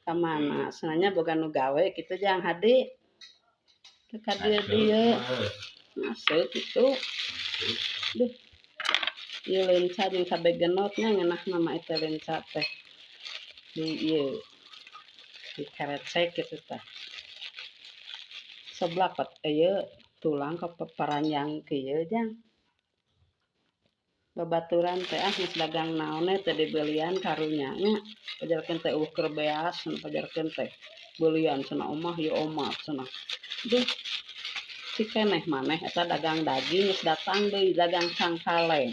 ka mana sebenarnya boga nu gawe kitu jang hadi teu ka dieu masuk kitu duh ieu lenca jeung cabe genotnya ngeunahna mah eta lenca teh di ieu dikarecek kitu tah seblak pat ieu tulang ka paranjang kieu jang babaturan teh geus dagang naon teh dibelian karunya nya pajarkeun teh keur beas pajarkeun teh beulian cenah omah ieu omah cenah duh cikeneh maneh eta dagang daging geus datang deui dagang cangkaleng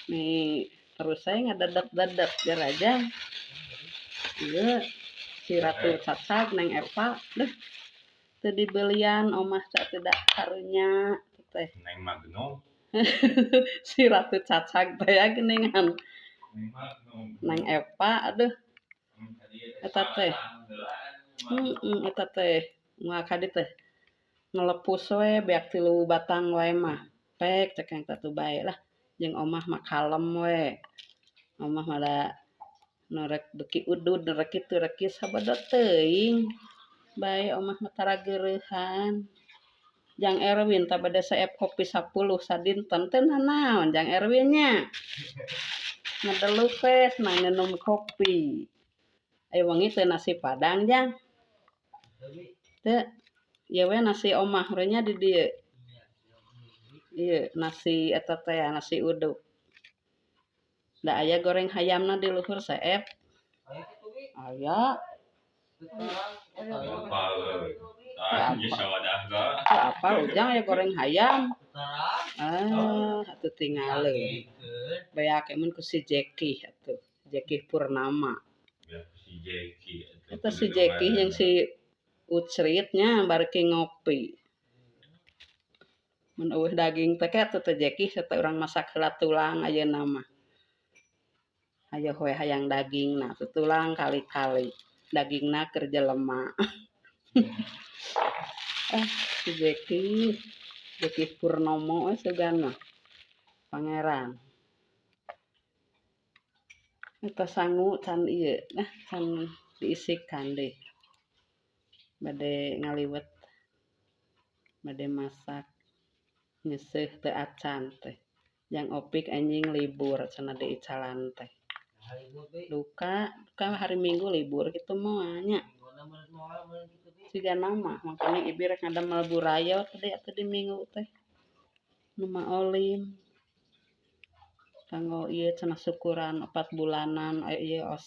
nih terus saya ngadedep-dedep jar aja ieu si Ratu Cacag Neng Eva deh teu dibelian omah teh tidak karunya teh Neng Magno si Ratu Cacag teh ya geuningan Neng Eva aduh eta teh eta teh moal ka dieu teh ngelepus we beak 3 batang wae mah pek cek yang tatu bae lah jeung omah mah kalem we omah mah da nu rek beki udud nu rek kitu rek kieu sabada teuing bae omah mah tara geureuhan Jang Erwin tah bade saep kopi 10 sadinten teh nanaon Jang Erwin nya ngadelup we senang minum kopi aya wengi teu nasi padang Jang teu ieu we nasi omah we nya di dieu ieu nasi eta teh nasi uduk da aya goreng hayamna di luhur saep aya apa ujang aya goreng hayam atuh tinggalin beake mun ku si Jeki atuh Jeki Purnama eta si Jeki jeung si Ucrit nya bari ngopi mun eueuh daging teh atuh teh Jeki teh urang masak heula tulang ayeuna mah aya we hayang dagingna tulang kali-kali dagingna keur jelema si Jeki Purnomo we sugan mah pangeran eta sangu can ieu can diisikan deui bade ngaliwet bade masak nyeseuh teu acan teh jang opik anjing libur cenah di Icalan teh duka hari Minggu libur kitu moal nya sigana mah makanya ibi rek ngadamel burayot teh atuh di Minggu teh nu maolim kanggo ieu cenah syukuran 4 bulanan ieu